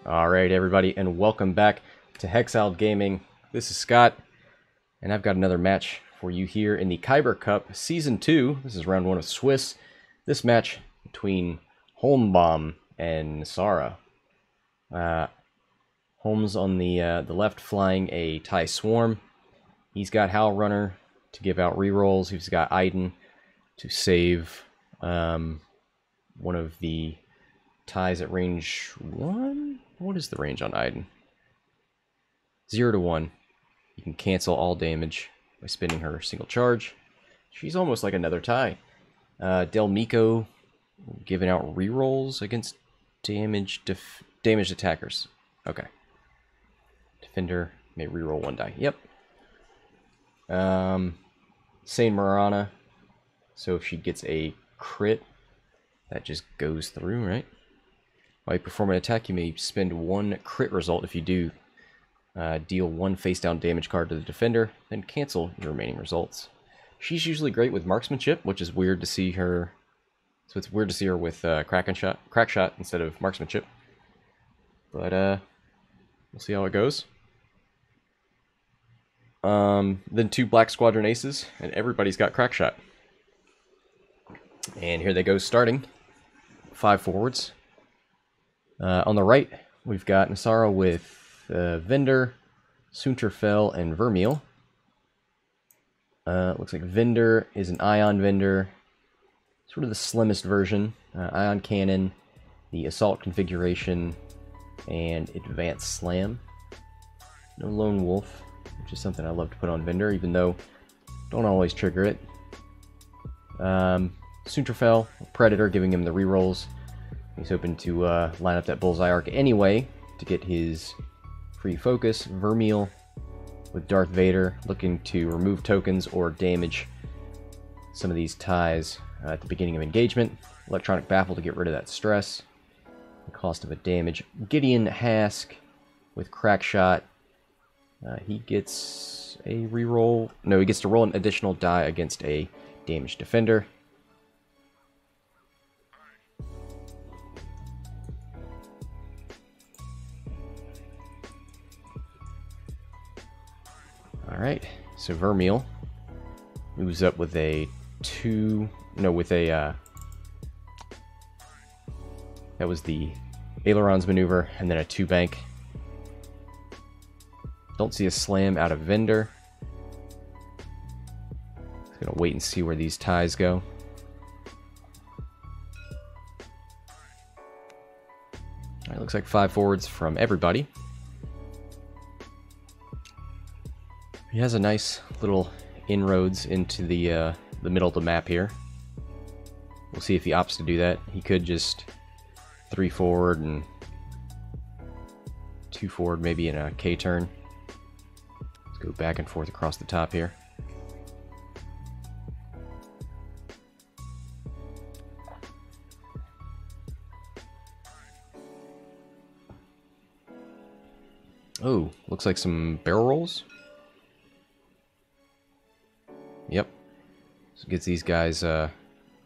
Alright everybody, and welcome back to Hexiled Gaming. This is Scott, and I've got another match for you here in the Kyber Cup Season 2. This is round 1 of Swiss. This match between Holmbom and Nsara. Holmes on the left flying a TIE Swarm. He's got Howlrunner to give out rerolls. He's got Iden to save one of the TIEs at range 1? What is the range on Iden? 0 to 1. You can cancel all damage by spending her single charge. She's almost like another TIE. Meeko giving out rerolls against damaged attackers. Okay. Defender may reroll 1 die. Yep. Seyn Marana. So if she gets a crit, that just goes through, right? While you perform an attack, you may spend 1 crit result. If you do, deal 1 face-down damage card to the defender, then cancel your remaining results. She's usually great with marksmanship, which is weird to see her. So it's weird to see her with crack shot instead of marksmanship. But we'll see how it goes. Then 2 Black Squadron aces, and everybody's got crack shot. And here they go, starting 5 forwards. On the right, we've got Nsara with Vynder, Soontir and Vermeil. Looks like Vynder is an ion Vynder, sort of the slimmest version. Ion cannon, the assault configuration, and advanced slam. No lone wolf, which is something I love to put on Vynder, even though don't always trigger it. Soontir, Predator, giving him the rerolls. He's hoping to line up that bullseye arc anyway to get his free focus. Vermeil with Darth Vader, looking to remove tokens or damage some of these TIEs at the beginning of engagement. Electronic Baffle to get rid of that stress. The cost of a damage. Gideon Hask with Crack Shot. He gets a reroll. No, he gets to roll an additional die against a damaged defender. Alright, so Vermeil moves up with a that was the ailerons maneuver, and then a 2 bank. Don't see a slam out of Vynder. Just gonna wait and see where these TIEs go. Alright, looks like 5 forwards from everybody. He has a nice little inroads into the middle of the map here. We'll see if he opts to do that. He could just 3 forward and 2 forward, maybe in a K turn. Let's go back and forth across the top here. Oh, looks like some barrel rolls. Yep. So gets these guys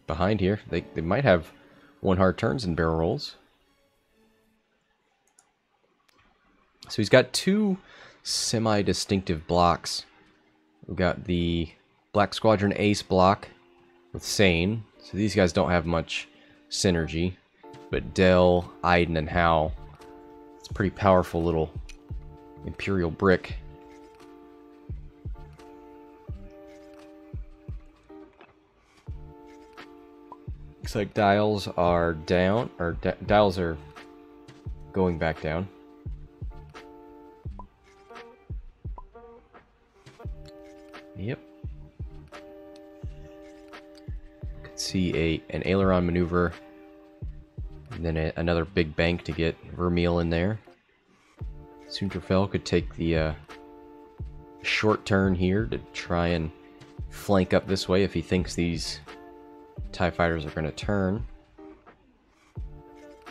behind here. They might have 1 hard turns and barrel rolls. So he's got 2 semi-distinctive blocks. We've got the Black Squadron Ace block with Seyn. So these guys don't have much synergy. But Del, Iden, and How, it's a pretty powerful little Imperial brick. Looks like dials are down, or dials are going back down. Yep. Could see an aileron maneuver, and then another big bank to get Vermeil in there. Soontir could take the short turn here to try and flank up this way if he thinks these TIE fighters are going to turn.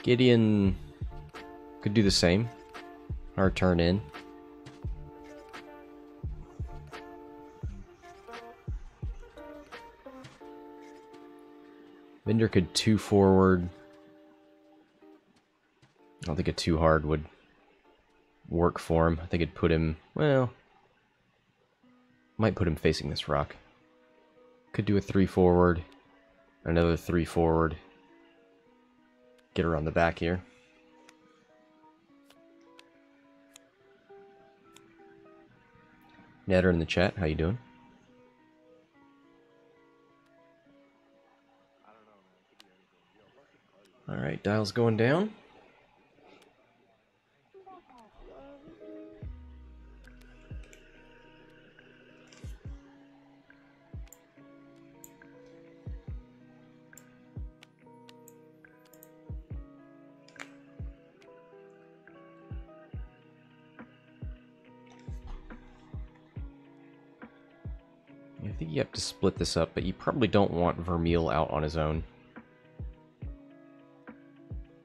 Gideon could do the same. Hard turn in. Vynder could 2 forward. I don't think a too hard would work for him. I think it'd put him, well, might put him facing this rock. Could do a 3 forward, another 3 forward. Get around the back here. Netter in the chat, how you doing? Alright, dial's going down. I think you have to split this up, but you probably don't want Vermeil out on his own.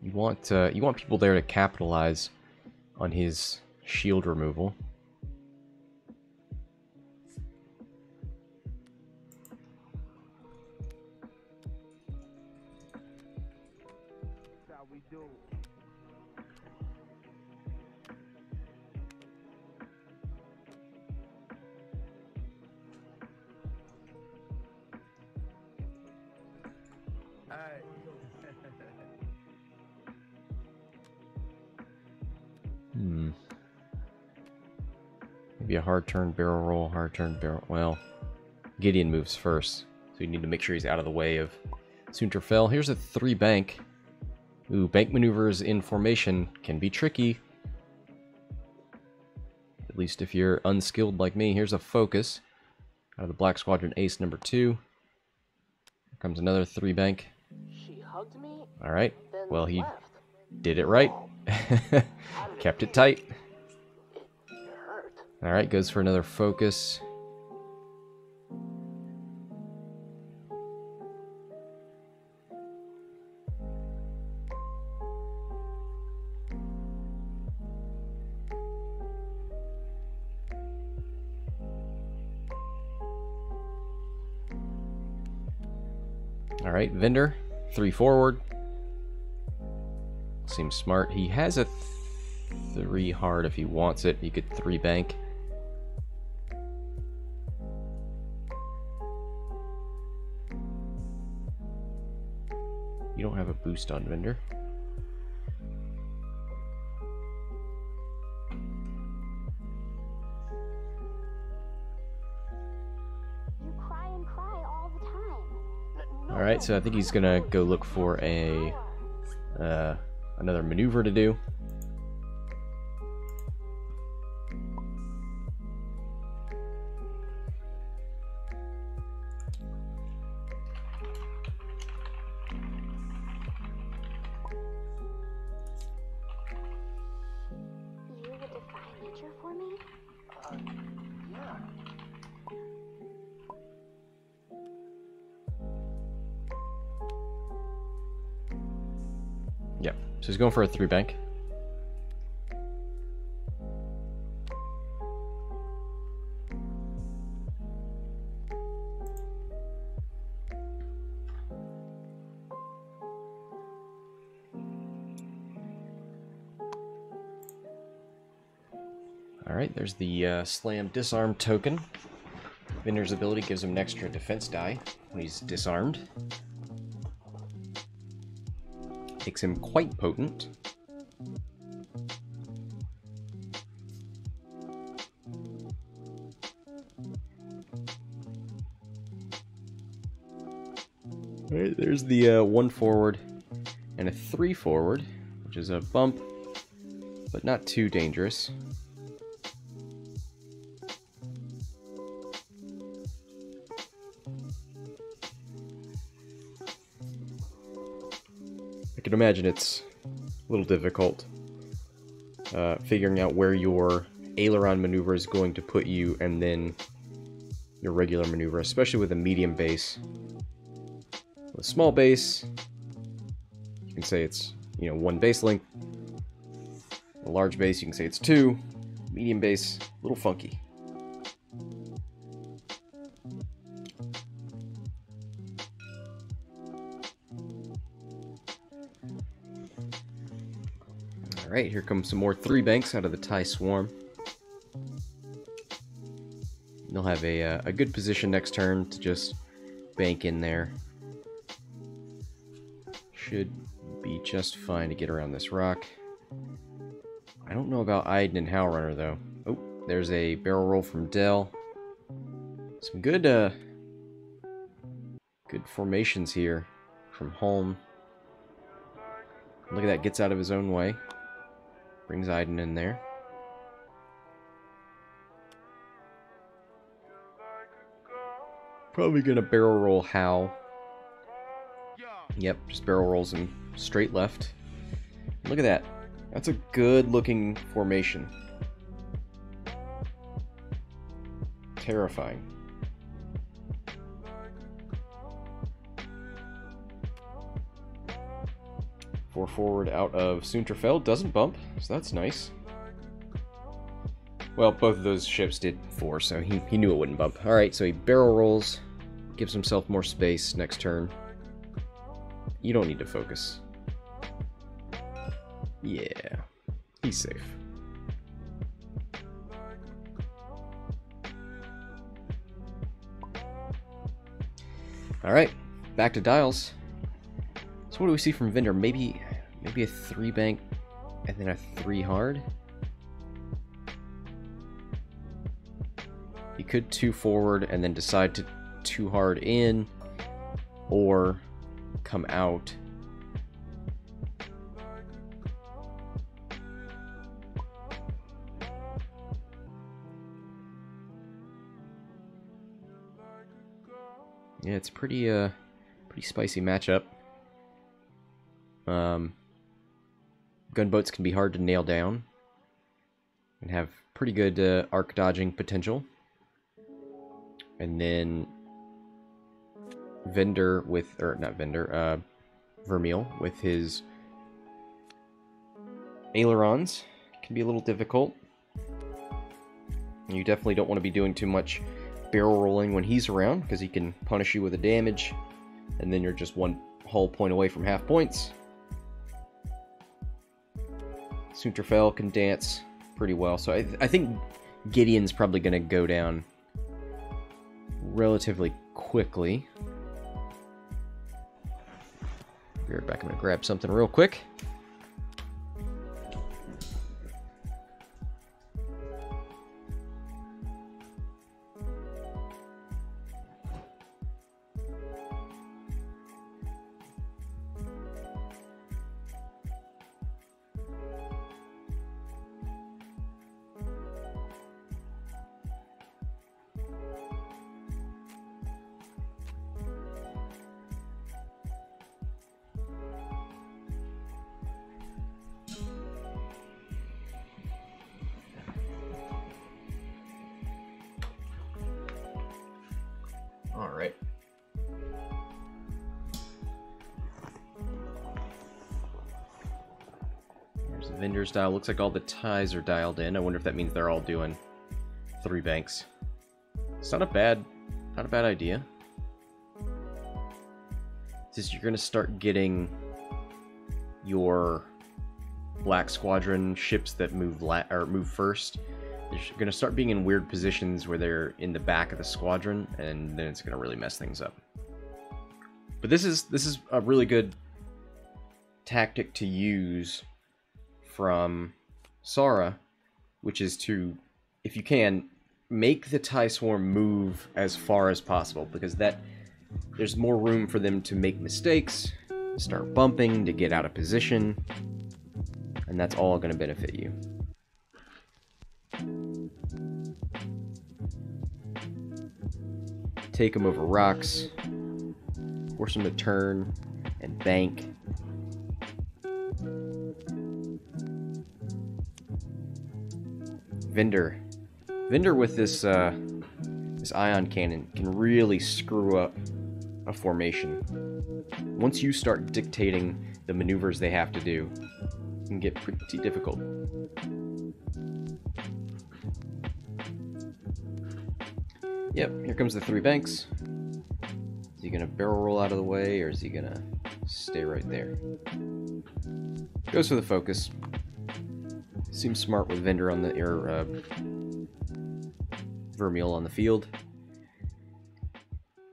You want people there to capitalize on his shield removal. Maybe a hard turn barrel roll, hard turn barrel. Well, Gideon moves first, so you need to make sure he's out of the way of Soontir fell. Here's a 3 bank. Ooh, bank maneuvers in formation can be tricky. At least if you're unskilled like me. Here's a focus out of the Black Squadron ace number 2. Here comes another 3 bank. She hugged me. All right. Well, he left. did it right. Kept it tight. It hurt. All right, goes for another focus. All right, Vynder, 3 forward. Seems smart. He has a 3 hard if he wants it. He could 3 bank. You don't have a boost on Vynder. Alright, so I think he's gonna go look for a another maneuver to do. You would define nature for me? Yeah. Yep, so he's going for a 3 bank. Alright, there's the slam disarm token. Vynder's ability gives him an extra defense die when he's disarmed. Makes him quite potent. Alright, there's the 1 forward and a 3 forward, which is a bump, but not too dangerous. I can imagine it's a little difficult figuring out where your aileron maneuver is going to put you and then your regular maneuver, especially with a medium base. With a small base, you can say it's, 1 base length. A large base, you can say it's 2. Medium base, a little funky. Alright, here comes some more 3 banks out of the TIE Swarm. They'll have a good position next turn to just bank in there. Should be just fine to get around this rock. I don't know about Iden and Howlrunner, though. Oh, there's a barrel roll from Dell. Some good, good formations here from Holm. Look at that, gets out of his own way. Brings Iden in there. Probably gonna barrel roll Howl. Yep, just barrel rolls him straight left. Look at that. That's a good looking formation. Terrifying. Four forward out of Soontir doesn't bump, so that's nice. Well, both of those ships did 4, so he knew it wouldn't bump. Alright, so he barrel rolls, gives himself more space next turn. You don't need to focus. Yeah, he's safe. Alright, back to dials. So what do we see from Vynder? Maybe a 3 bank and then a 3 hard? You could 2 forward and then decide to 2 hard in, or come out. Yeah, it's pretty spicy matchup. Gunboats can be hard to nail down and have pretty good arc dodging potential. And then Vynder with, or not Vynder, Vermeil with his ailerons can be a little difficult. You definitely don't want to be doing too much barrel rolling when he's around, because he can punish you with a damage, and then you're just 1 hull point away from half points. Soontir can dance pretty well, so I think Gideon's probably going to go down relatively quickly. Be right back. I'm going to grab something real quick. Alright. Here's the Vynder's dial. Looks like all the ties are dialed in. I wonder if that means they're all doing 3 banks. It's not a bad idea. Since you're gonna start getting your Black Squadron ships that move first. They're going to start being in weird positions where they're in the back of the squadron, and then it's going to really mess things up. But this is a really good tactic to use from Nsara, which is to, if you can, make the TIE Swarm move as far as possible, because there's more room for them to make mistakes, start bumping, to get out of position, and that's all going to benefit you. Take them over rocks, force them to turn and bank. Vynder with this this ion cannon can really screw up a formation. Once you start dictating the maneuvers they have to do, it can get pretty difficult. Yep, here comes the 3 banks. Is he gonna barrel roll out of the way, or is he gonna stay right there? Goes for the focus. Seems smart with Vynder on the Vermeil on the field.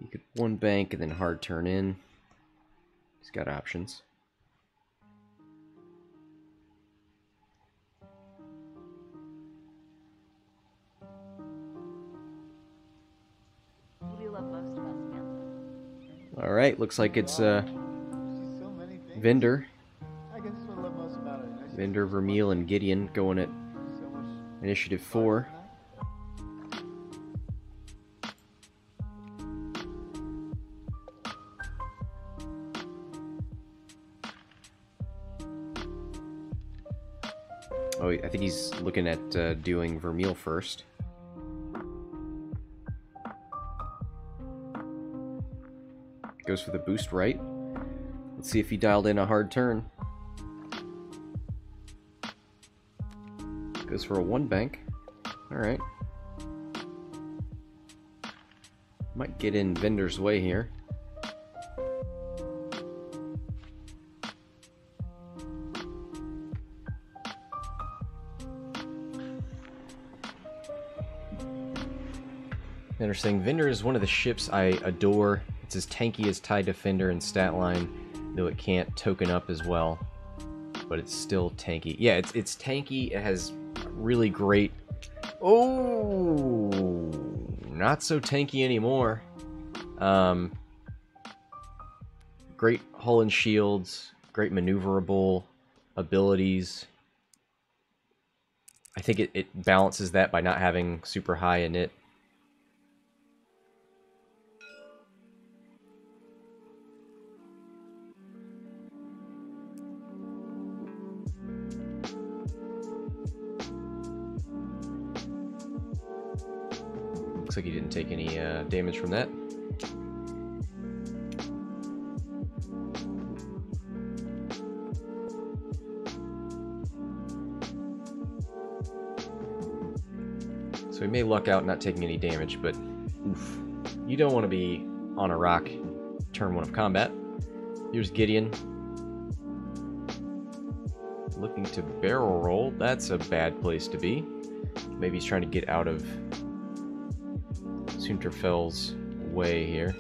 You could one bank and then hard turn in. He's got options. What do you love most about Samantha? All right, looks like it's Vynder. Vynder, Vermeil, and Gideon going at initiative 4. Oh, I think he's looking at doing Vermeil first. Goes for the boost right. Let's see if he dialed in a hard turn. Goes for a one bank. Alright. Might get in Vynder's way here. Interesting. Vynder is one of the ships I adore. It's as tanky as TIE Defender and Statline, though it can't token up as well. But it's still tanky. Yeah, it's tanky. It has really great... Oh! Not so tanky anymore. Great hull and shields. Great maneuverable abilities. I think it balances that by not having super high init. Looks like he didn't take any damage from that. So he may luck out not taking any damage, but oof. You don't want to be on a rock turn 1 of combat. Here's Gideon. Looking to barrel roll. That's a bad place to be. Maybe he's trying to get out of Soontir's way here.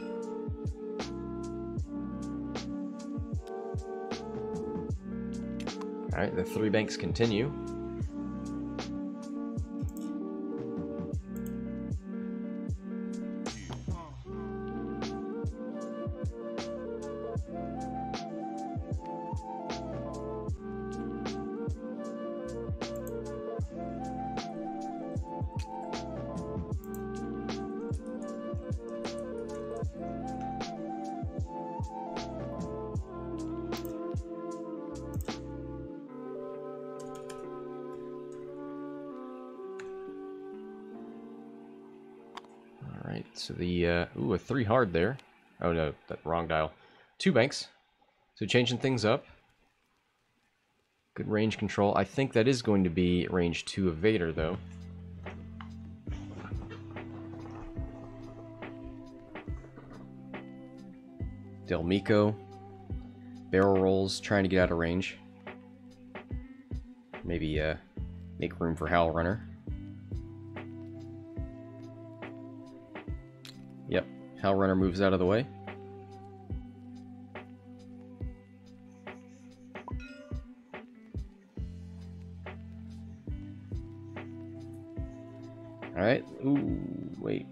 Alright, the 3 banks continue. Alright, so the, ooh, a 3 hard there. Oh no, that wrong dial. 2 banks. So changing things up. Good range control. I think that is going to be range 2 of Vader, though. Meeko. Barrel rolls, trying to get out of range. Maybe make room for Howlrunner. Yep, Howlrunner moves out of the way. Alright, ooh, wait.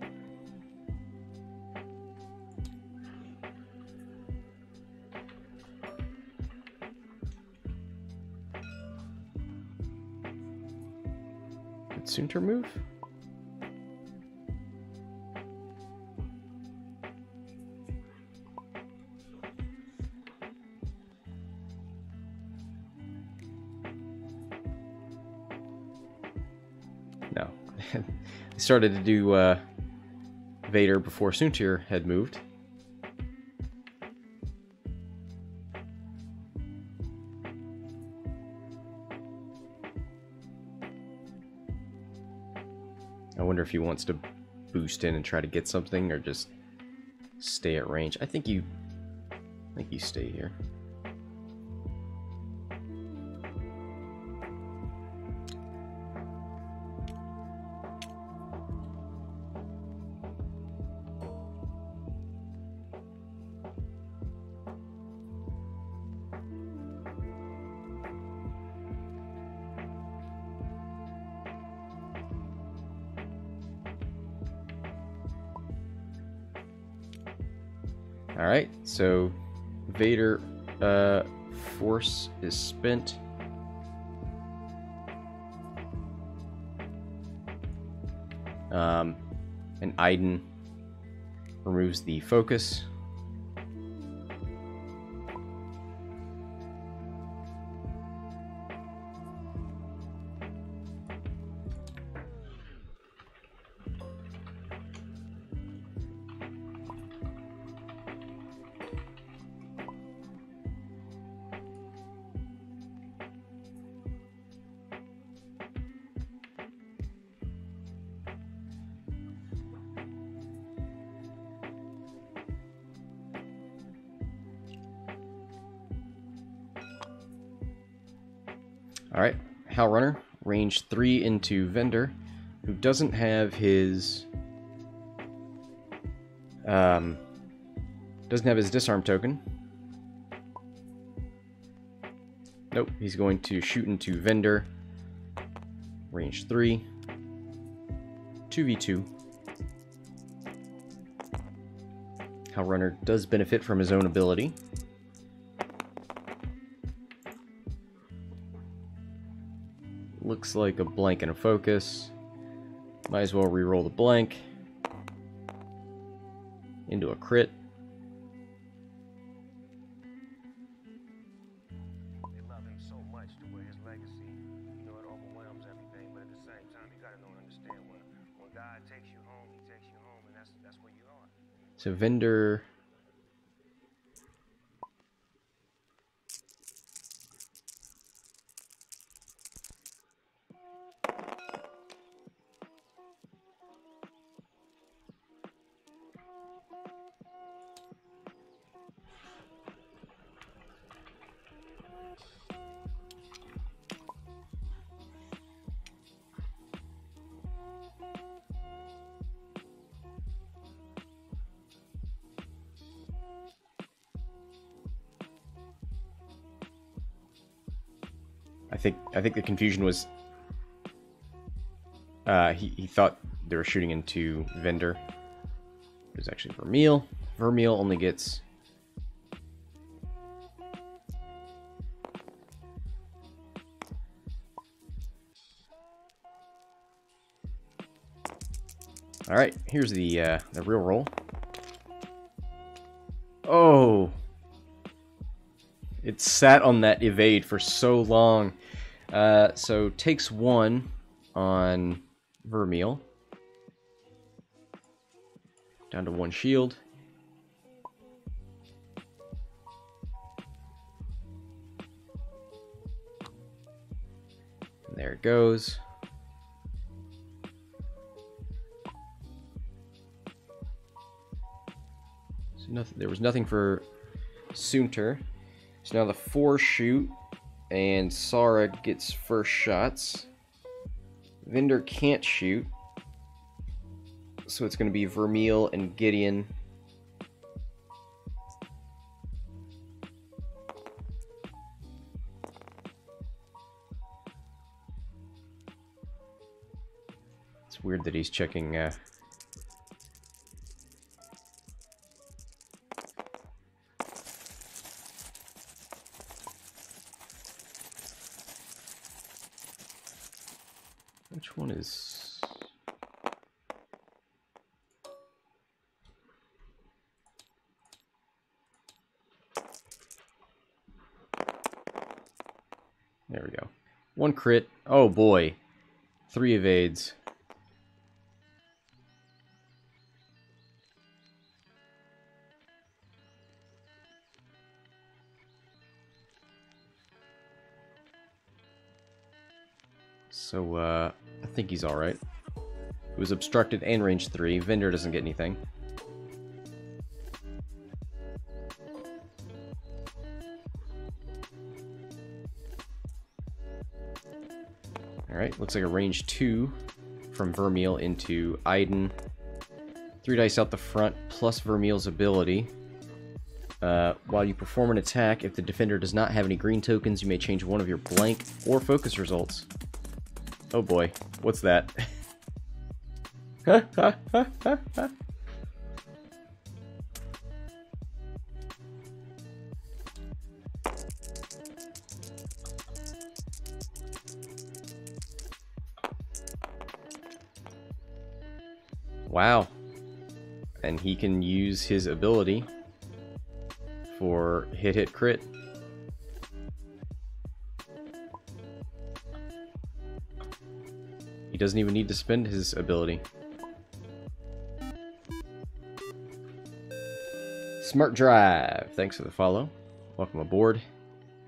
Did Soontir move? No. They started to do Vader before Soontir had moved. I wonder if he wants to boost in and try to get something, or just stay at range. I think you stay here. Alright, so Vader force is spent. And Iden removes the focus. Alright, Howlrunner, range 3 into Vynder, who doesn't have his disarm token. Nope, he's going to shoot into Vynder, range 3, 2v2. Howlrunner does benefit from his own ability. Looks like a blank and a focus. Might as well re-roll the blank into a crit. They love him so much to wear his legacy. You know, it overwhelms everything, but at the same time, you gotta know and understand when God takes you home, he takes you home, and that's where you are. So Vynder. I think the confusion was he thought they were shooting into Vynder. It was actually Vermeil. Vermeil only gets Alright, here's the real roll. Oh, it sat on that evade for so long. So takes 1 on Vermeil. Down to 1 shield. And there it goes. So nothing, there was nothing for Soontir. So now the 4 shoot, and Nsara gets first shots. Vynder can't shoot, so it's going to be Vermeil and Gideon. It's weird that he's checking which one is... There we go. 1 crit. Oh boy. 3 evades. So, I think he's alright. It was obstructed and range 3. Vynder doesn't get anything. Alright, looks like a range 2 from Vermeil into Iden. 3 dice out the front, plus Vermeil's ability. While you perform an attack, if the defender does not have any green tokens, you may change one of your blank or focus results. Oh boy, what's that? Wow. And he can use his ability for hit crit. He doesn't even need to spend his ability. Smart Drive, thanks for the follow. Welcome aboard.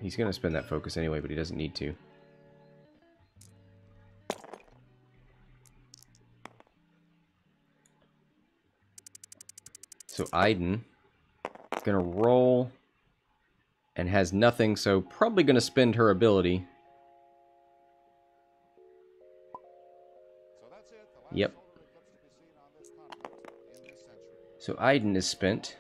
He's going to spend that focus anyway, but he doesn't need to. So Iden is going to roll and has nothing, so probably going to spend her ability. Yep. So Iden is spent.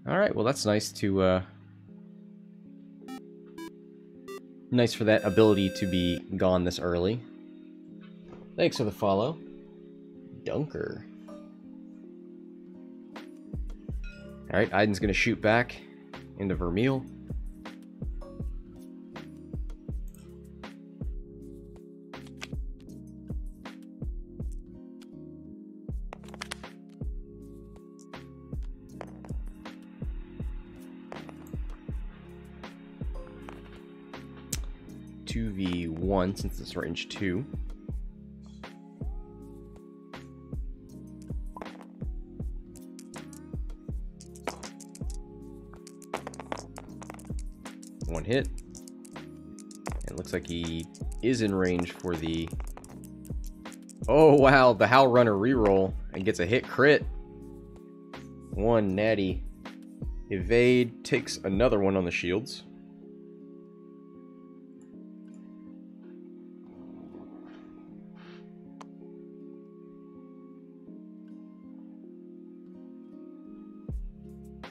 Alright, well that's nice to, nice for that ability to be gone this early. Thanks for the follow. Dunker. Alright, Iden's gonna shoot back into Vermeil. Since it's range 2. One hit. It looks like he is in range for the... Oh wow, the Howlrunner reroll and gets a hit crit. One natty. Evade, takes another one on the shields.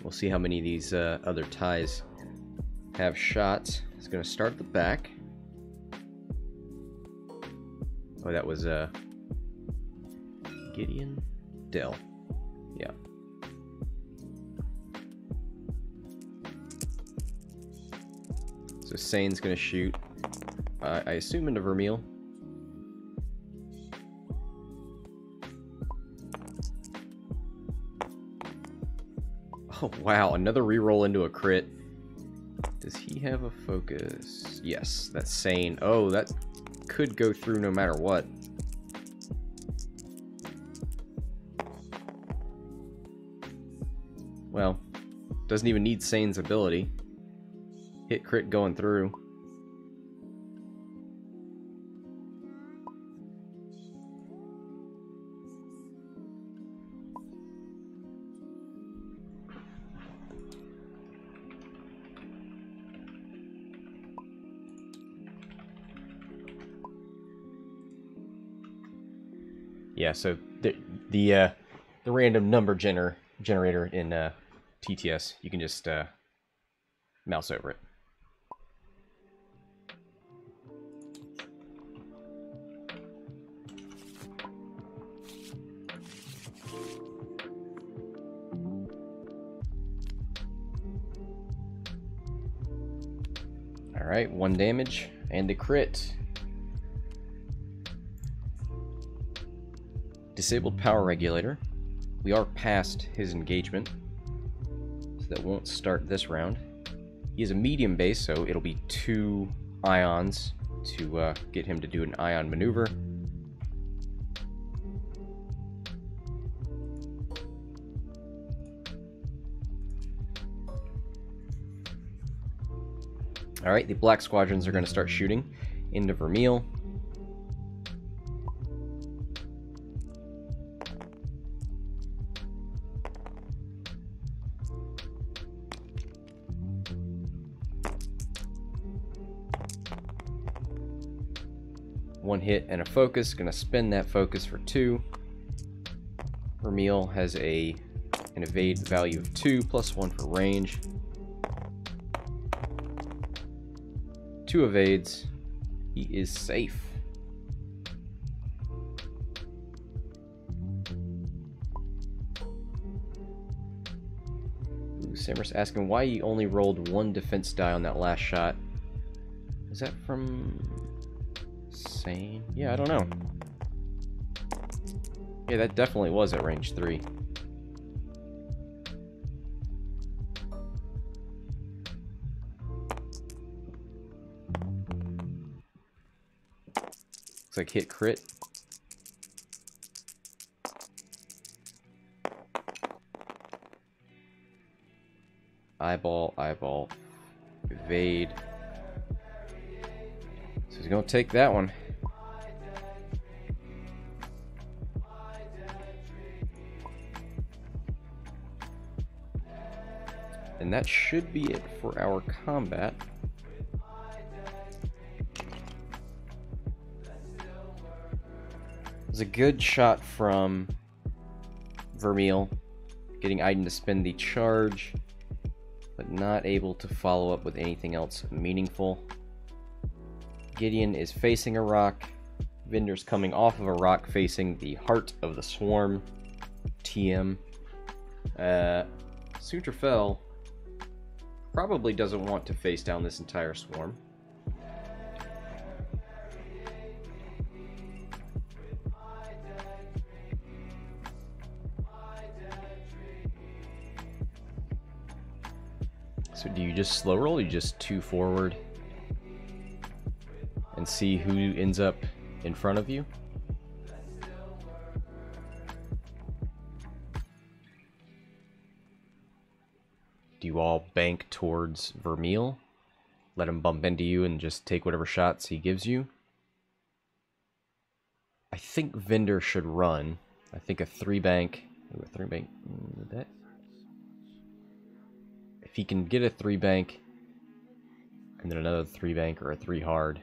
We'll see how many of these other ties have shots. It's going to start at the back. Oh, that was Gideon? Dell. Yeah. So Seyn's going to shoot, I assume into Vermeil. Oh, wow, another reroll into a crit. Does he have a focus? Yes, that's Seyn. Oh, that could go through no matter what. Well, doesn't even need Seyn's ability. Hit crit going through. Yeah, so the random number generator in TTS, you can just mouse over it. All right, 1 damage and a crit. Disabled power regulator. We are past his engagement, so that won't start this round. He has a medium base, so it'll be 2 ions to get him to do an ion maneuver. Alright, the black squadrons are going to start shooting into Vermeil. One hit and a focus, gonna spend that focus for 2. Vermeil has an evade value of 2, plus 1 for range. 2 evades. He is safe. Ooh, Sammer's asking why he only rolled 1 defense die on that last shot. Is that from Seyn? Yeah, I don't know. Yeah, that definitely was at range 3. Looks like hit crit. Eyeball, eyeball, evade. So he's gonna take that one. And that should be it for our combat. It was a good shot from Vermeil, getting Iden to spend the charge, but not able to follow up with anything else meaningful. Gideon is facing a rock. Vynder's coming off of a rock facing the heart of the swarm. TM. Soontir fell. Probably doesn't want to face down this entire swarm. So do you just slow roll or you just 2 forward and see who ends up in front of you? Do you all bank towards Vermeil? Let him bump into you and just take whatever shots he gives you? I think Vynder should run. I think a 3 bank... Ooh, a 3 bank... That... If he can get a 3 bank, and then another 3 bank or a 3 hard,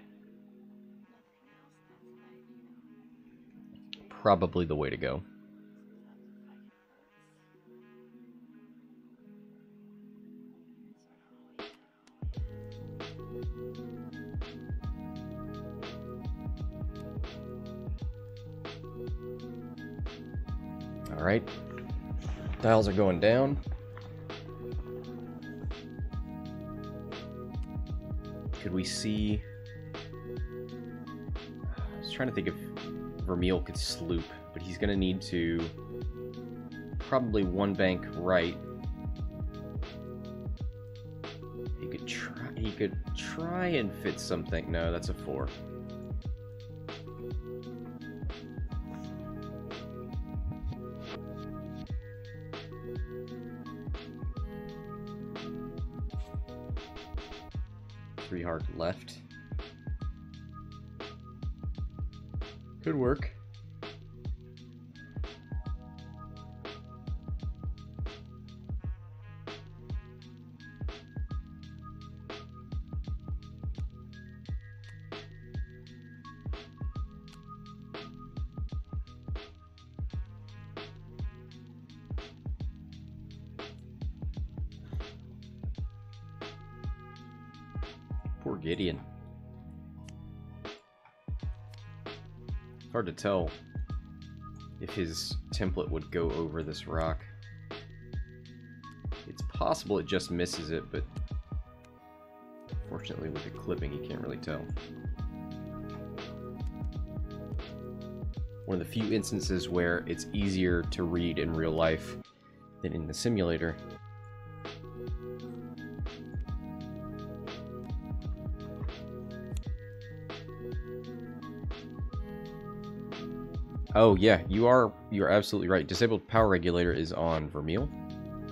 probably the way to go. Alright. Dials are going down. Could we see... I was trying to think if Vermeil could sloop, but he's going to need to probably 1 bank right. He could try and fit something. No, that's a 4. Hard left. Could work. Poor Gideon. Hard to tell if his template would go over this rock. It's possible it just misses it, but fortunately with the clipping you can't really tell. One of the few instances where it's easier to read in real life than in the simulator. Oh yeah, you're absolutely right. Disabled power regulator is on Vermeil.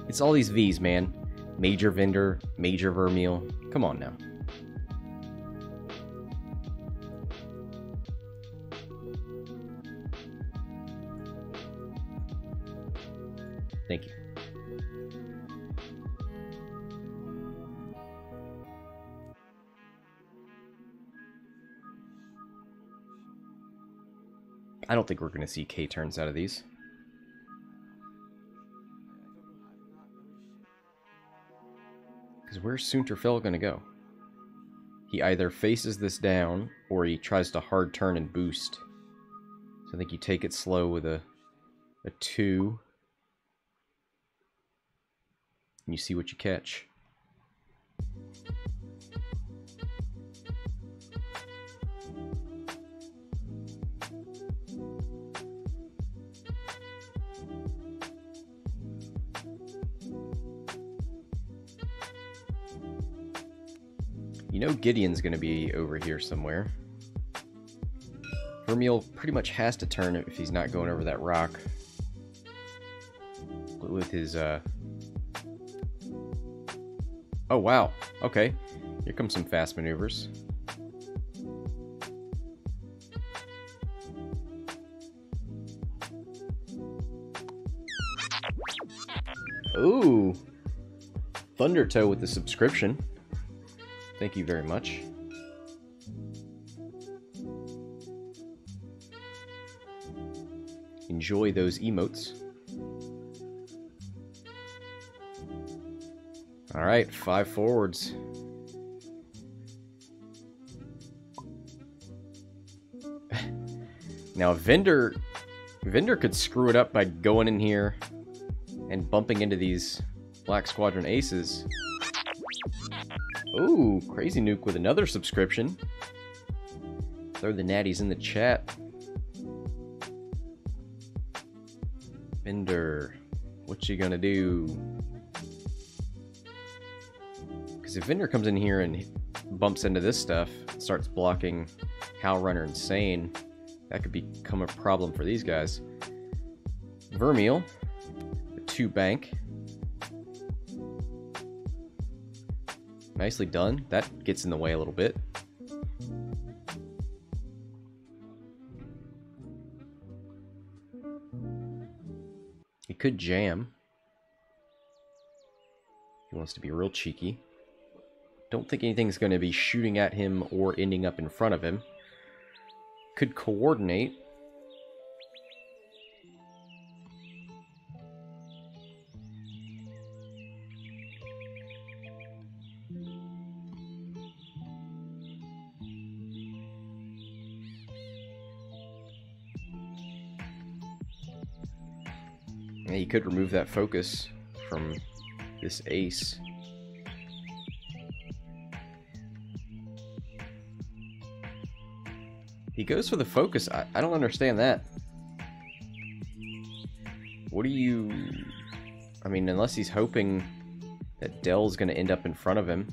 It's all these V's, man. Major Vynder, Major Vermeil. Come on now. Thank you. I don't think we're going to see K turns out of these. Because where's Soontir going to go? he either faces this down or he tries to hard turn and boost. So I think you take it slow with a 2. And you see what you catch. You know Gideon's going to be over here somewhere. Vermeil pretty much has to turn it if he's not going over that rock. With his, Oh, wow. Okay. Here comes some fast maneuvers. Ooh. Thundertoe with the subscription. Thank you very much. Enjoy those emotes. Alright, 5 forwards. Now Vynder could screw it up by going in here and bumping into these Black Squadron aces. Ooh, Crazy Nuke with another subscription. Throw the natties in the chat. Vynder, what you gonna do? Because if Vynder comes in here and bumps into this stuff, starts blocking Howlrunner and Seyn, that could become a problem for these guys. Vermeil, a 2 bank. Nicely done. That gets in the way a little bit. He could jam. He wants to be real cheeky. Don't think anything's going to be shooting at him or ending up in front of him. Could coordinate. Yeah, you could remove that focus from this ace. He goes for the focus. I don't understand that. What do you... I mean, unless he's hoping that Dell's going to end up in front of him.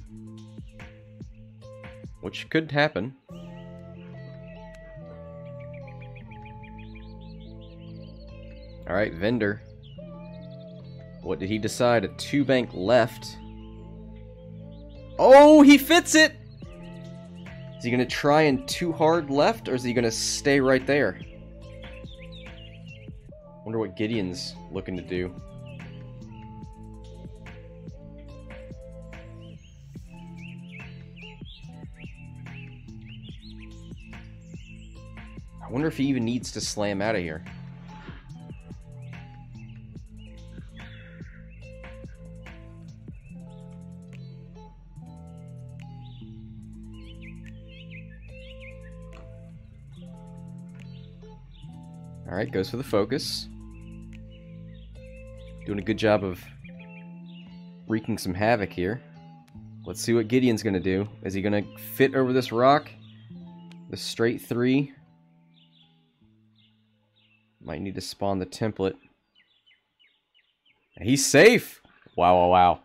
Which could happen. Alright, Vynder. What did he decide? A 2 bank left. Oh, he fits it! Is he going to try and 2 hard left, or is he going to stay right there? Wonder what Gideon's looking to do. I wonder if he even needs to slam out of here. Alright, goes for the focus. Doing a good job of wreaking some havoc here. Let's see what Gideon's going to do. Is he going to fit over this rock? The straight 3. Might need to spawn the template. He's safe! Wow, wow, wow.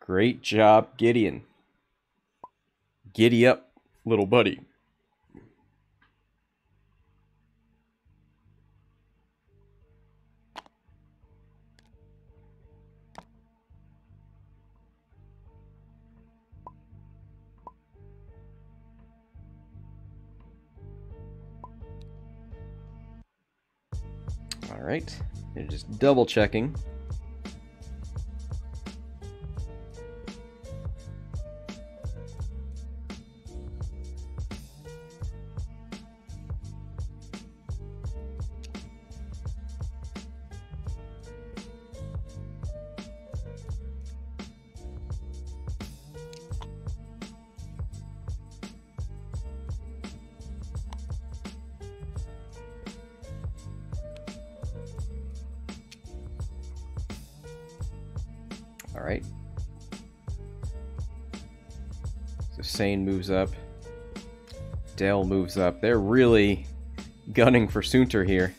Great job, Gideon. Giddy up, little buddy. Alright, they're just double checking. Alright. So Seyn moves up. Dell moves up. They're really gunning for Soontir here.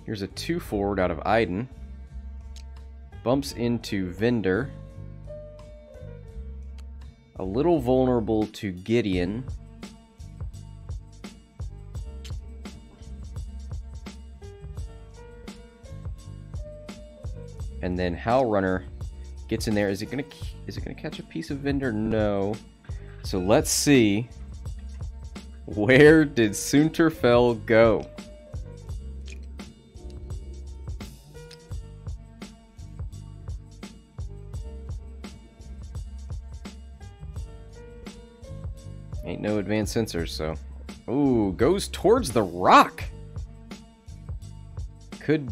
Here's a 2 forward out of Iden. Bumps into Vynder. A little vulnerable to Gideon. And then Howlrunner gets in there. Is it gonna catch a piece of Vynder? No. So let's see. Where did Soontir go? Ain't no advanced sensors, so... Ooh, goes towards the rock! Could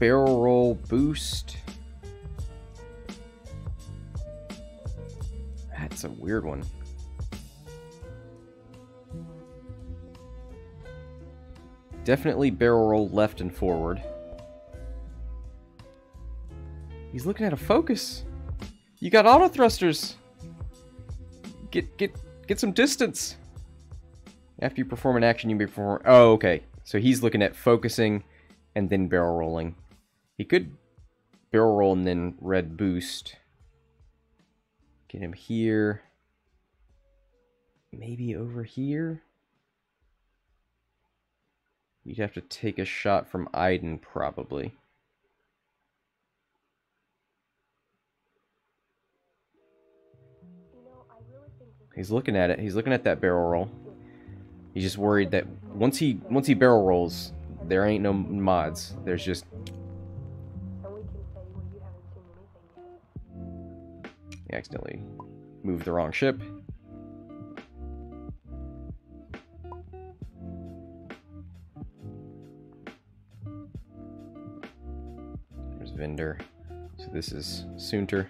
barrel roll boost. That's a weird one. Definitely barrel roll left and forward. He's looking at a focus. You got auto thrusters. Get some distance. After you perform an action, you may perform... Oh, okay. So he's looking at focusing and then barrel rolling. He could barrel roll and then red boost. Get him here. Maybe over here? You'd have to take a shot from Iden, probably. He's looking at it. He's looking at that barrel roll. He's just worried that once he barrel rolls, there ain't no mods. There's just... He accidentally moved the wrong ship. There's Vynder. So this is Soontir.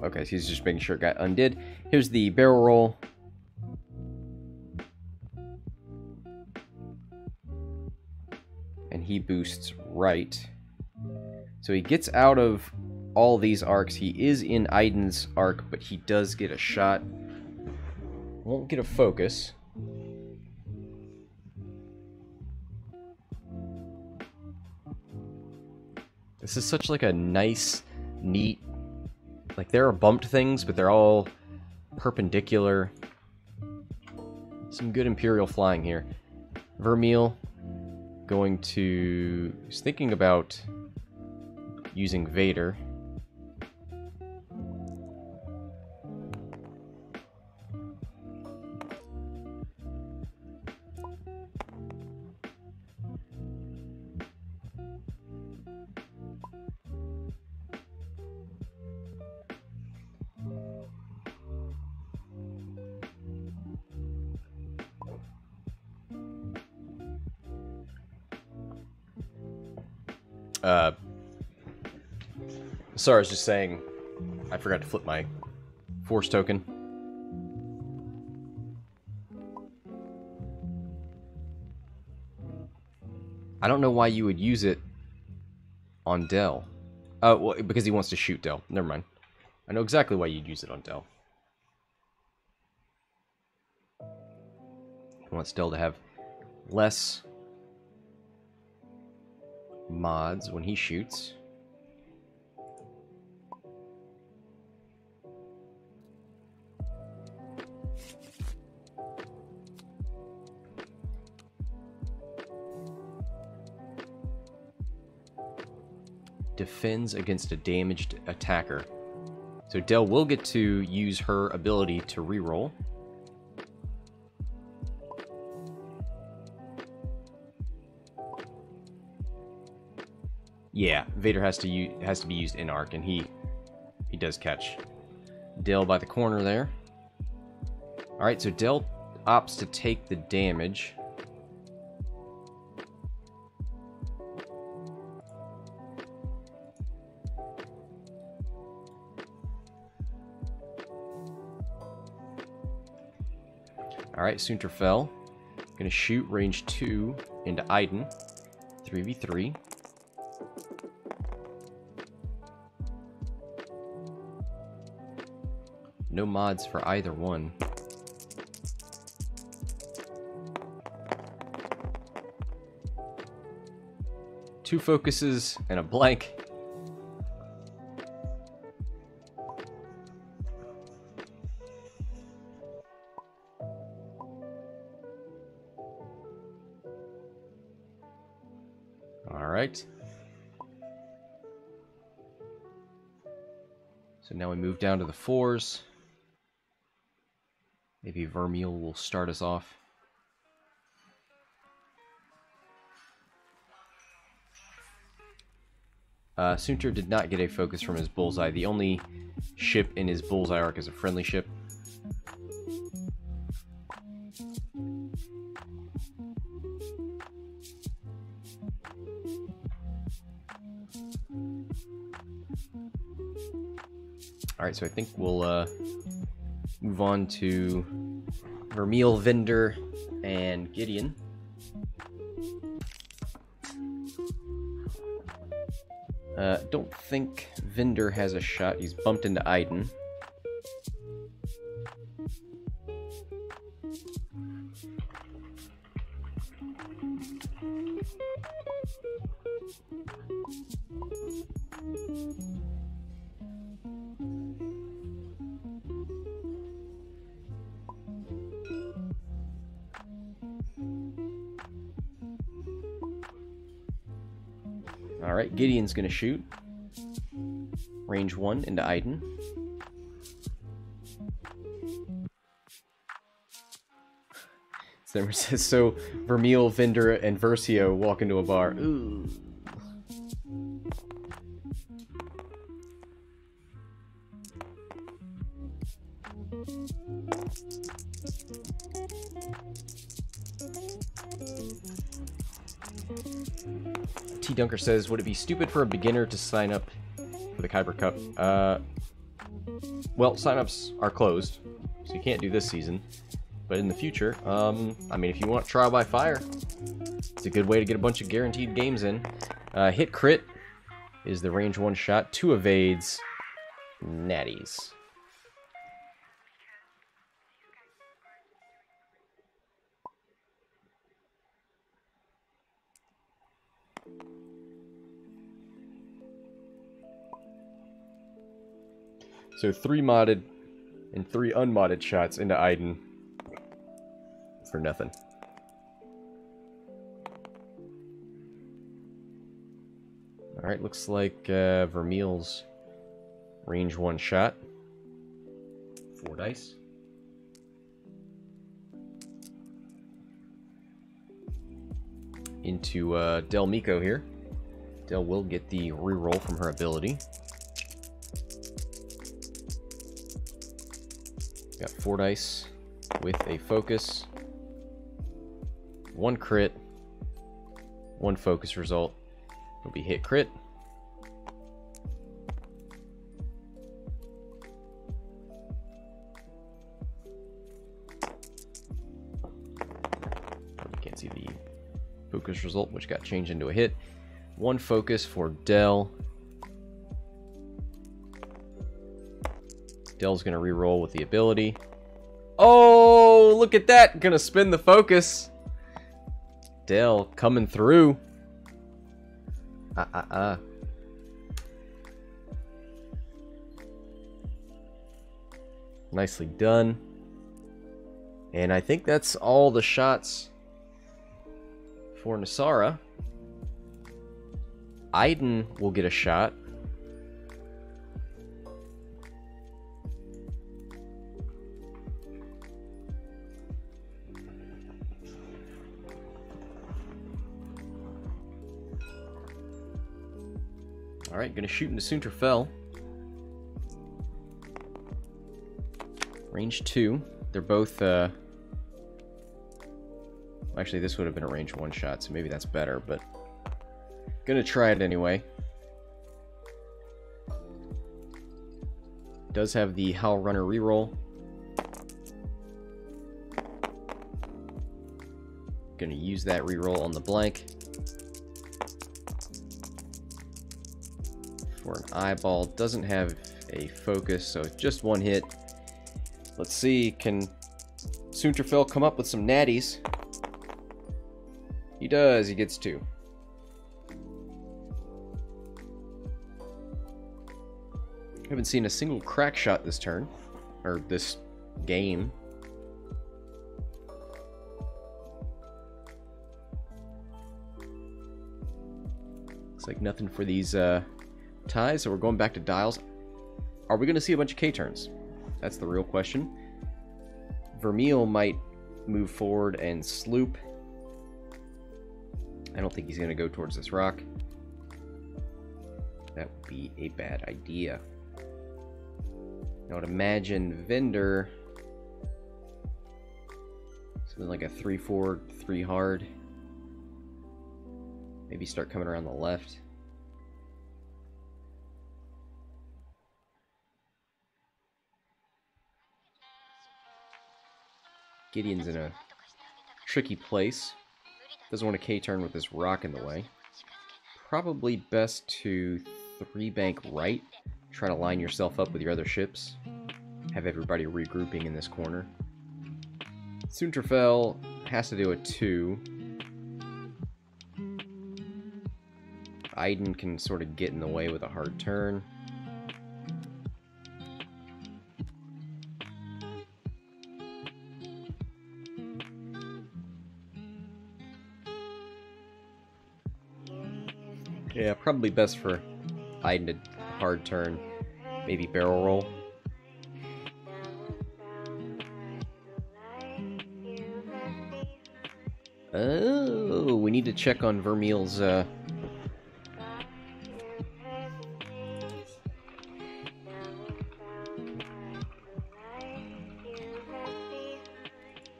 Okay, so he's just making sure it got undid. Here's the barrel roll. And he boosts right. So he gets out of all these arcs. He is in Iden's arc, but he does get a shot. Won't get a focus. This is such like a nice, neat... Like, there are bumped things, but they're all perpendicular. Some good Imperial flying here. Vermeil going to... He's thinking about using Vynder. Sorry, I was just saying, I forgot to flip my force token. I don't know why you would use it on Dell. Oh, well, because he wants to shoot Dell. Never mind. I know exactly why you'd use it on Dell. He wants Dell to have less mods when he shoots. Defends against a damaged attacker. So Dell will get to use her ability to reroll. Yeah, Vynder has to be used in arc, and he does catch Dell by the corner there. Alright, so Del opts to take the damage. Alright, Soontir fell. Gonna shoot range 2 into Iden. 3v3. No mods for either one. Two focuses and a blank. Alright. So now we move down to the 4s. Maybe Vermeil will start us off. Soontir did not get a focus from his bullseye. The only ship in his bullseye arc is a friendly ship. Alright, so I think we'll move on to Vermeil, Vynder, and Gideon. Don't think Vynder has a shot. He's bumped into Iden. Alright, Gideon's gonna shoot. Range 1 into Iden. Zimmer says, so Vermeil, Vynder, and Versio walk into a bar. Ooh. Dunker says, would it be stupid for a beginner to sign up for the Kyber Cup? Well, signups are closed, so you can't do this season. But in the future, I mean, if you want trial by fire, it's a good way to get a bunch of guaranteed games in. Hit crit is the range 1 shot. 2 evades, natties. So 3 modded and 3 unmodded shots into Iden for nothing. Alright, looks like Vermeil's range 1 shot. 4 dice. Into Del Meeko here. Del will get the reroll from her ability. Got 4 dice with a focus, 1 crit, 1 focus result. Will be hit crit. You can't see the focus result, which got changed into a hit. 1 focus for Del. Del's gonna reroll with the ability. Oh, look at that! Gonna spin the focus. Del coming through. Nicely done. And I think that's all the shots for Nsara. Iden will get a shot. Alright, gonna shoot into Soontir fell. Range 2. They're both, actually, this would have been a range one-shot, so maybe that's better, but gonna try it anyway. Does have the Howlrunner reroll. Gonna use that reroll on the blank. For an eyeball, doesn't have a focus, so it's just one hit. Let's see, can Soontir come up with some natties? He does, he gets 2. Haven't seen a single crack shot this turn, or this game. Looks like nothing for these ties, so we're going back to dials. Are we going to see a bunch of K-turns? That's the real question. Vermeil might move forward and sloop. I don't think he's going to go towards this rock. That would be a bad idea. I would imagine Vynder, something like a 3 forward, 3 hard. Maybe start coming around the left. Gideon's in a tricky place. Doesn't want a K-turn with this rock in the way. Probably best to 3-bank right. Try to line yourself up with your other ships. Have everybody regrouping in this corner. Soontir has to do a 2. Iden can sort of get in the way with a hard turn. Yeah, probably best for Iden to hard turn, maybe barrel roll. Oh, we need to check on Vermeil's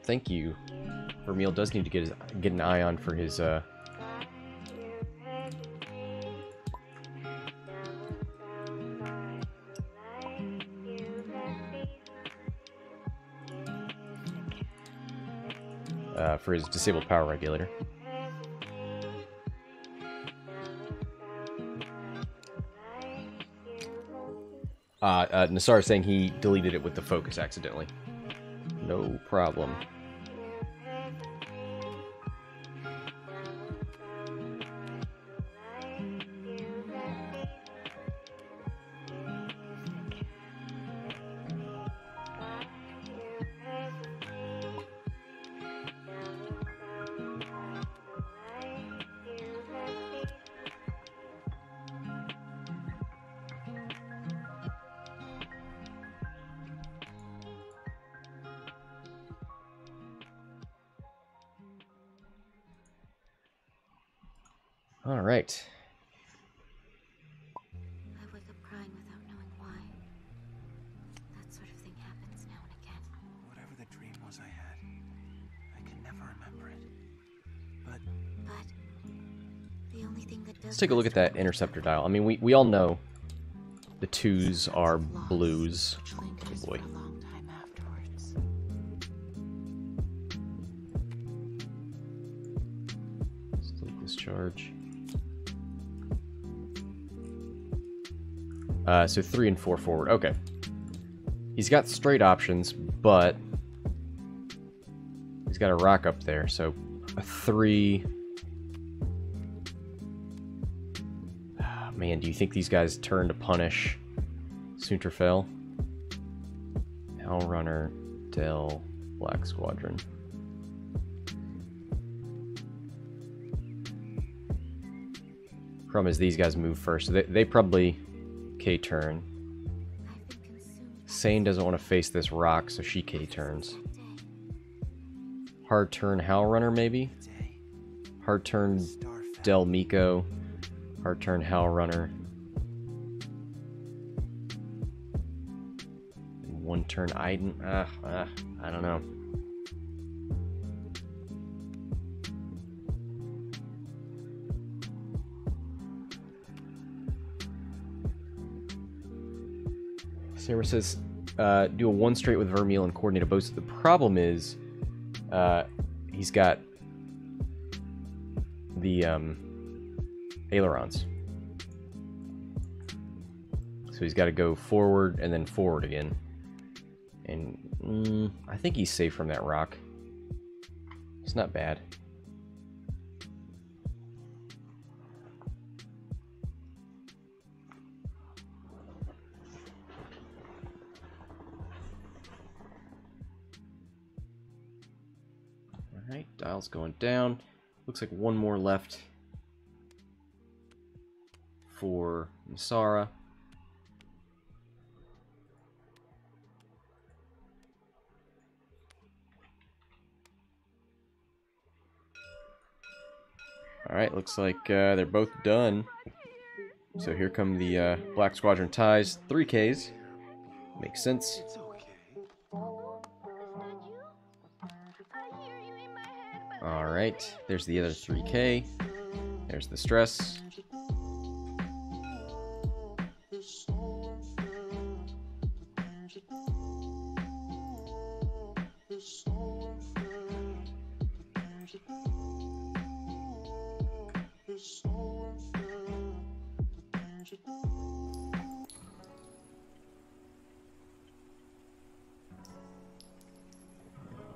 thank you. Vermeil does need to get an eye on for his disabled power regulator. Nsara saying he deleted it with the focus accidentally. No problem. All right. I wake up crying without knowing why. That sort of thing happens now and again. Whatever the dream was I had, I can never remember it. But the only thing that does. Let's take a look at that interceptor dial. I mean, we all know the 2s are blues. Oh boy. a long time afterwards. Still discharge. So 3 and 4 forward. Okay. He's got straight options, but he's got a rock up there. So a 3. Man, do you think these guys turn to punish Soontir? Howlrunner, Del, Black Squadron. Problem is these guys move first, so they probably K-turn. Seyn doesn't want to face this rock, so she K-turns. Hard turn Howlrunner, maybe? Hard turn Del Meeko. Hard turn Howlrunner. And 1 turn Iden. I don't know. Sarah says, do a one straight with Vermeil and coordinate a boast. The problem is, he's got the ailerons. So he's got to go forward and then forward again. And I think he's safe from that rock. It's not bad. Alright, dial's going down. Looks like one more left for Nsara. Alright, looks like they're both done. So here come the Black Squadron ties. 3Ks. Makes sense. It's okay. Alright, there's the other 3K. There's the stress.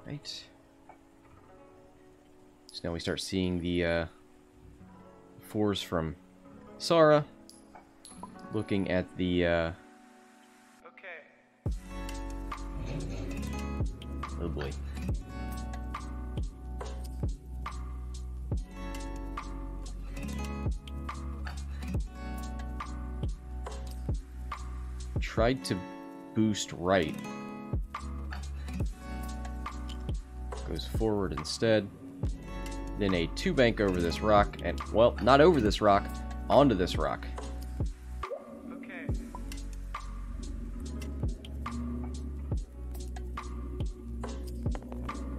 Right. So now we start seeing the fours from Nsara. Looking at the Okay. oh boy. Tried to boost right. Goes forward instead. Then a 2-bank over this rock, and, well, not over this rock, onto this rock. Okay.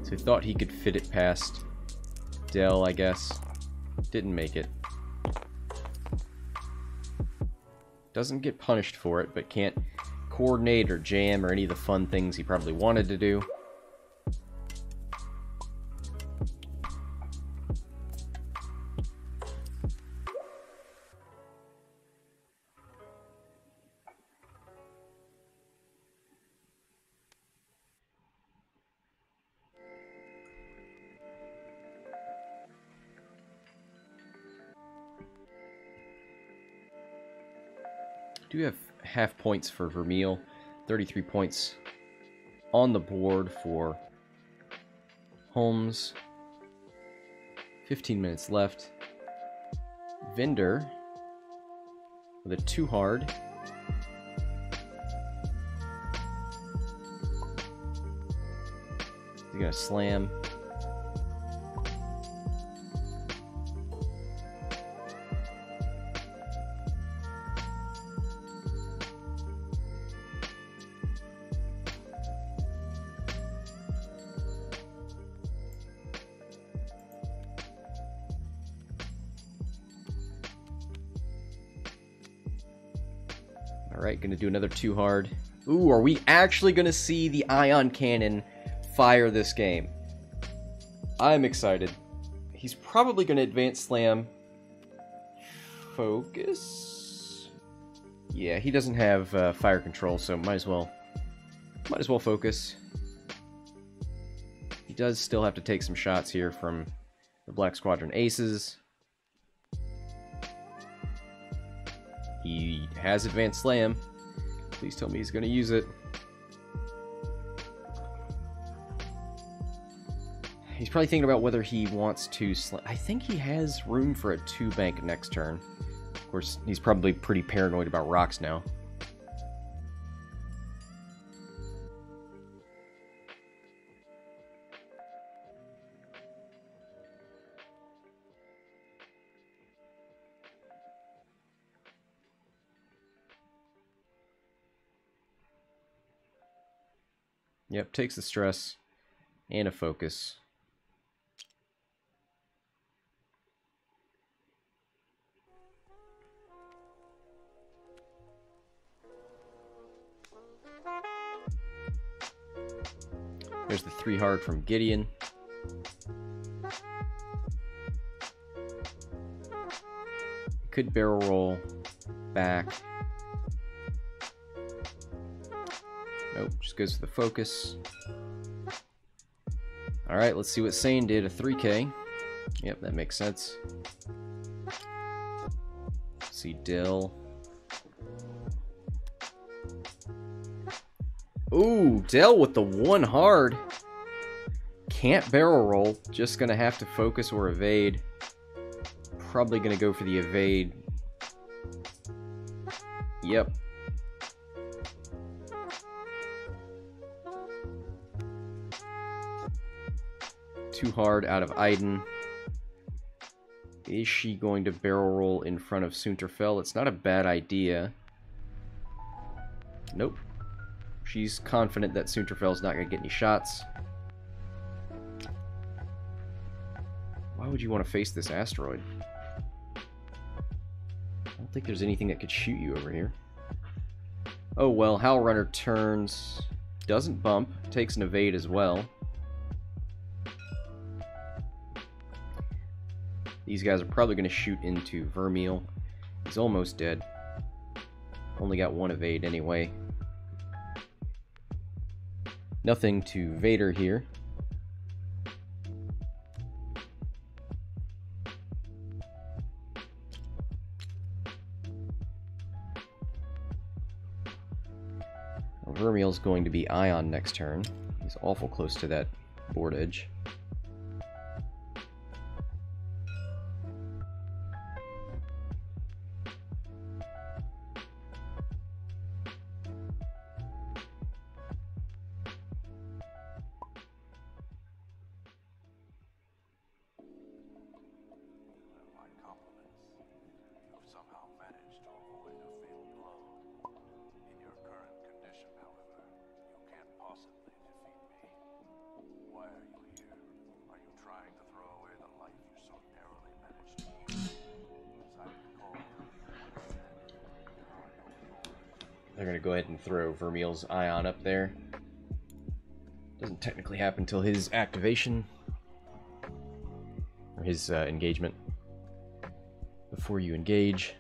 So he thought he could fit it past Dell, I guess. Didn't make it. Doesn't get punished for it, but can't coordinate or jam or any of the fun things he probably wanted to do. Do have half points for Vermeil, 33 points on the board for Holmes. 15 minutes left. Vynder with a 2 hard. He's gonna slam. Alright, gonna do another 2 hard. Ooh, are we actually gonna see the ion cannon fire this game? I'm excited. He's probably gonna advance slam. Focus? Yeah, he doesn't have fire control, so might as well focus. He does still have to take some shots here from the Black Squadron aces. He has advanced slam. Please tell me he's going to use it. He's probably thinking about whether he wants to slam. I think he has room for a 2-bank next turn. Of course, he's probably pretty paranoid about rocks now. Yep, takes the stress and a focus. There's the 3 hard from Gideon. Could barrel roll back. Nope, just goes for the focus. Alright, let's see what Seyn did. A 3K. Yep, that makes sense. Let's see Dill. Ooh, Dell with the 1 hard. Can't barrel roll. Just gonna have to focus or evade. Probably gonna go for the evade. Yep. Too hard out of Iden. Is she going to barrel roll in front of Soontir? It's not a bad idea. Nope. She's confident that Soontir's not going to get any shots. Why would you want to face this asteroid? I don't think there's anything that could shoot you over here. Oh well, Howlrunner turns, doesn't bump, takes an evade as well. These guys are probably going to shoot into Vermeil. He's almost dead. Only got 1 evade anyway. Nothing to Vynder here. Vermeil's going to be Ion next turn. He's awful close to that board edge. They're going to go ahead and throw Vermeil's Ion up there. Doesn't technically happen until his activation. Or his engagement. Before you engage.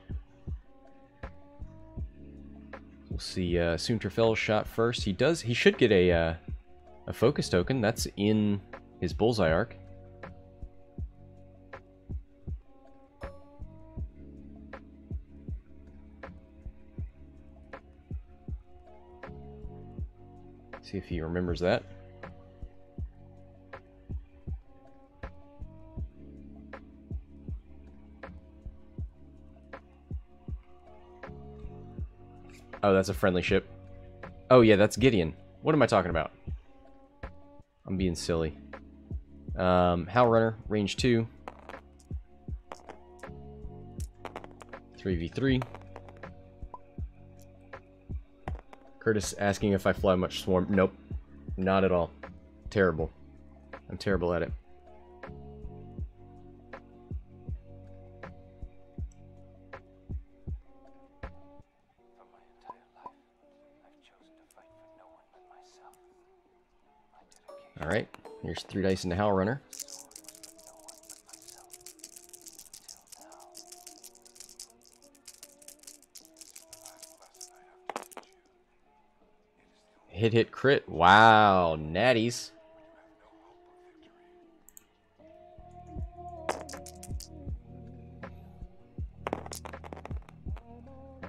We'll see Soontir shot first. He should get a focus token. That's in his bullseye arc. See if he remembers that. Oh, that's a friendly ship. Oh yeah, that's Gideon. What am I talking about? I'm being silly. Howlrunner, range 2. 3v3. Curtis asking if I fly much swarm. Nope. Not at all. Terrible. I'm terrible at it. Alright, here's 3 dice into Howlrunner. Hit, crit. Wow, natties.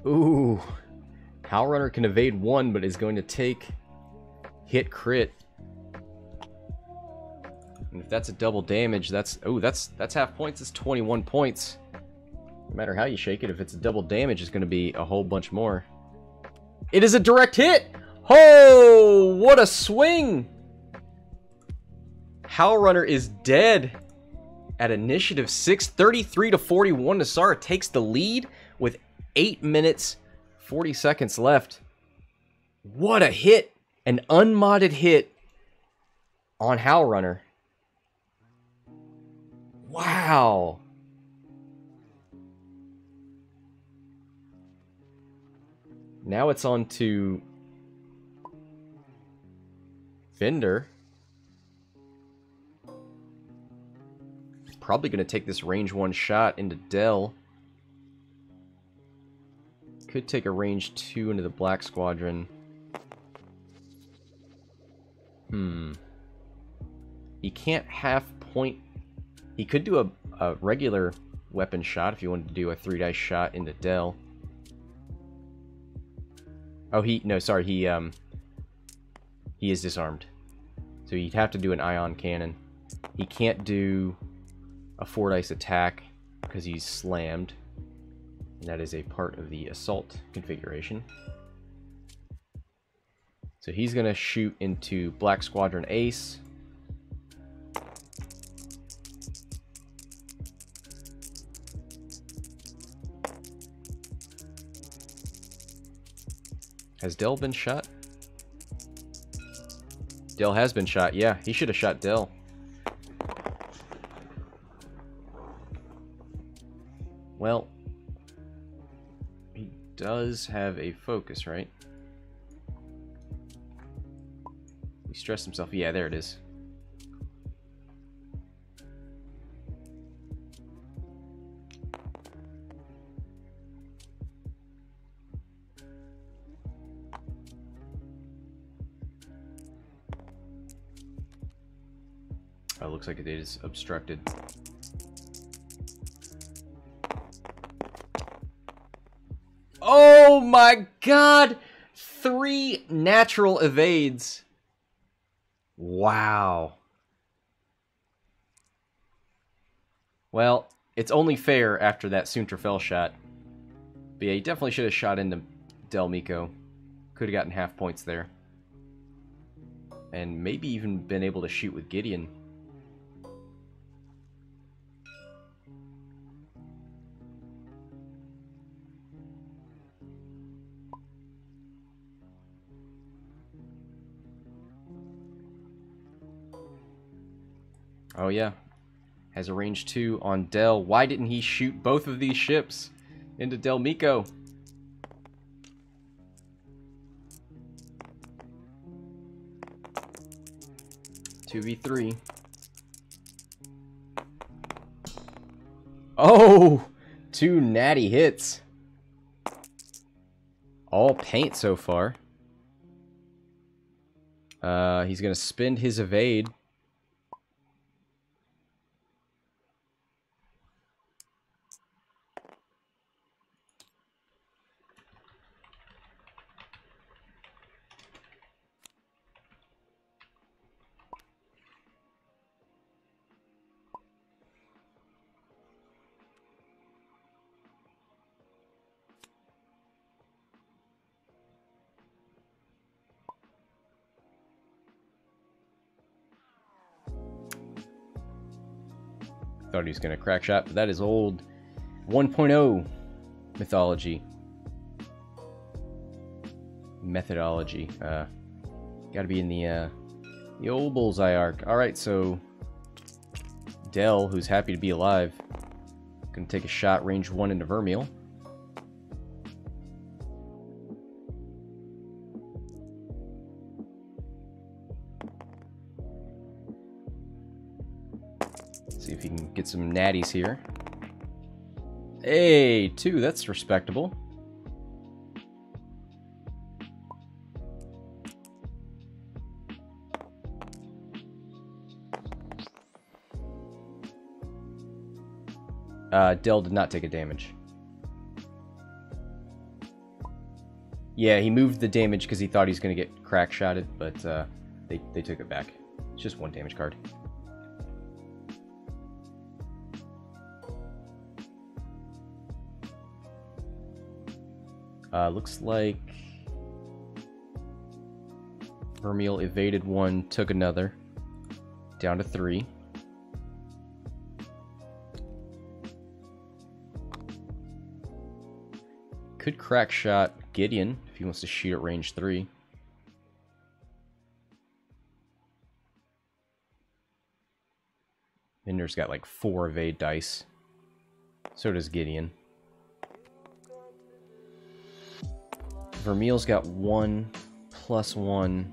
Ooh. Howlrunner can evade 1, but is going to take hit crit. And if that's a double damage, that's half points. That's 21 points. No matter how you shake it, if it's a double damage, it's going to be a whole bunch more. It is a direct hit! Oh, what a swing! Howlrunner is dead at initiative 6, 33 to 41. Nsara takes the lead with 8 minutes, 40 seconds left. What a hit! An unmodded hit on Howlrunner. Wow. Now it's on to Vynder. Probably going to take this range 1 shot into Del. Could take a range 2 into the Black Squadron. He can't half point. He could do a regular weapon shot if you wanted to do a 3-dice shot into Del. Oh, no, sorry, he is disarmed. So he'd have to do an ion cannon. He can't do a 4-dice attack because he's slammed. And that is a part of the assault configuration. So he's going to shoot into Black Squadron Ace. Has Del been shot? Del has been shot. Yeah, he should have shot Del. Well, he does have a focus, right? He stressed himself. Yeah, there it is. Oh, looks like it is obstructed. Oh my god! 3 natural evades. Wow. Well, it's only fair after that Soontir fell shot. But yeah, he definitely should have shot into Del Meeko. Could have gotten half points there. And maybe even been able to shoot with Gideon. Oh yeah, has a range 2 on Del. Why didn't he shoot both of these ships into Del Meeko? Two v 3. Oh, 2 natty hits. All paint so far. He's gonna spend his evade. Thought he was going to crack shot, but that is old 1.0 mythology. Methodology. Gotta be in the old bullseye arc. Alright, so Del, who's happy to be alive, gonna take a shot range 1 into Vermeil. See if he can get some natties here. Hey, 2, that's respectable. Del did not take a damage. Yeah, he moved the damage because he thought he was going to get crack shotted, but they took it back. It's just 1 damage card. Looks like Vermeil evaded 1, took another. Down to 3. Could crack shot Gideon if he wants to shoot at range 3. Vynder's got like 4 evade dice. So does Gideon. Vermeil's got 1, +1,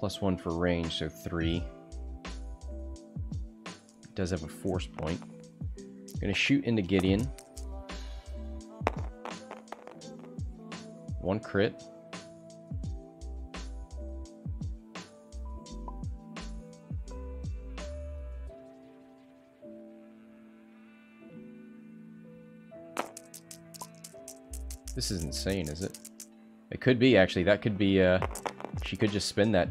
+1 for range, so 3. Does have a force point. Gonna shoot into Gideon. 1 crit. This is insane, is it? It could be, actually. That could be, she could just spin that,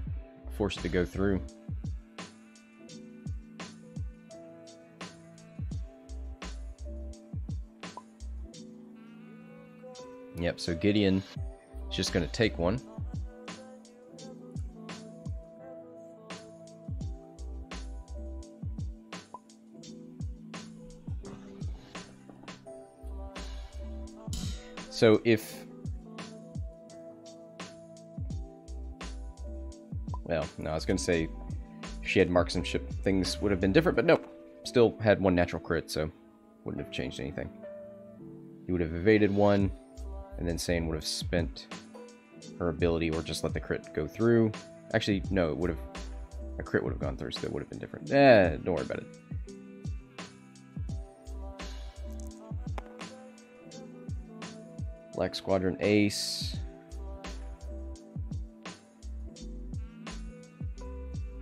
force it to go through. Yep, so Gideon is just going to take 1. So if... Well, no, I was going to say if she had marksmanship, things would have been different, but nope. Still had 1 natural crit, so wouldn't have changed anything. He would have evaded 1, and then Seyn would have spent her ability or just let the crit go through. Actually, no, it would have... A crit would have gone through, so that would have been different. Don't worry about it. Black Squadron Ace.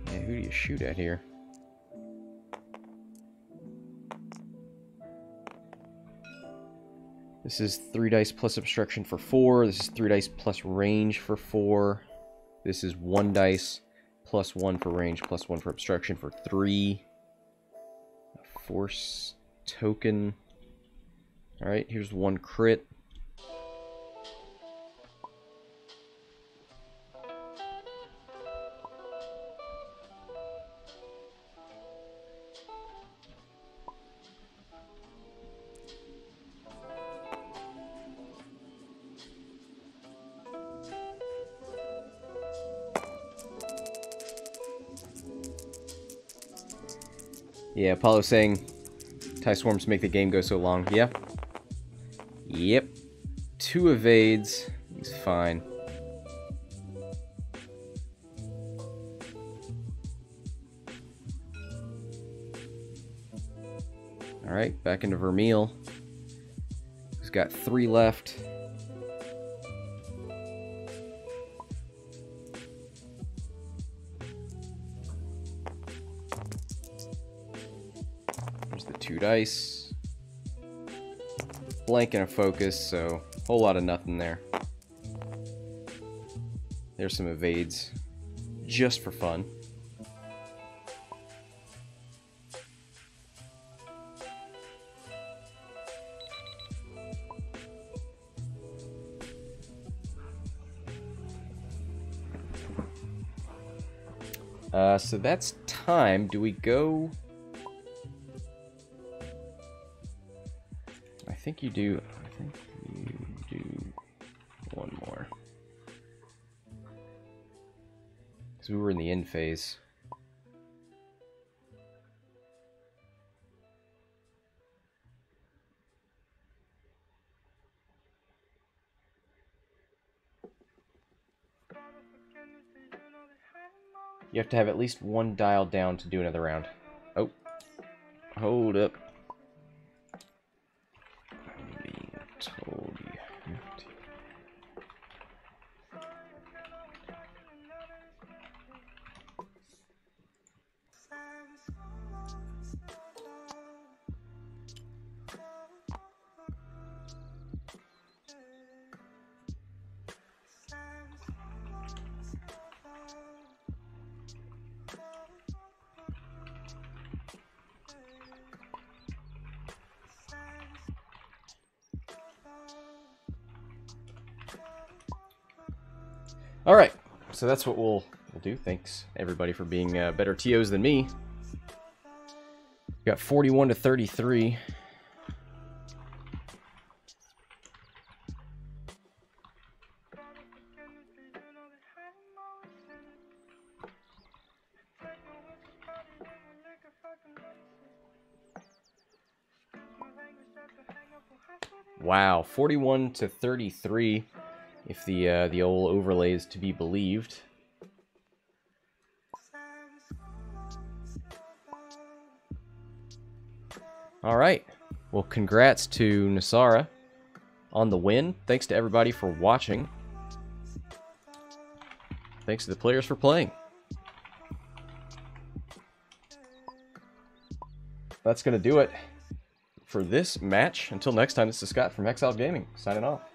Yeah, who do you shoot at here? This is 3 dice plus obstruction for 4. This is 3 dice plus range for 4. This is 1 dice plus 1 for range plus 1 for obstruction for 3. A force token. Alright, here's 1 crit. Yeah, Apollo saying TIE swarms make the game go so long. Yeah. Yep. 2 evades. He's fine. Alright, back into Vermeil. He's got 3 left. There's the 2 dice. Blank and a focus, so whole lot of nothing there. There's some evades, just for fun. So that's time. Do we go... I think you do 1 more. Because we were in the end phase. You have to have at least 1 dial down to do another round. Oh. Hold up. I'm being told you have to. Alright, so that's what we'll do. Thanks, everybody, for being better TOs than me. We got 41 to 33. Wow, 41 to 33, if the old overlay is to be believed. All right. Well, congrats to Nsara on the win. Thanks to everybody for watching. Thanks to the players for playing. That's going to do it for this match. Until next time, this is Scott from Exiled Gaming, signing off.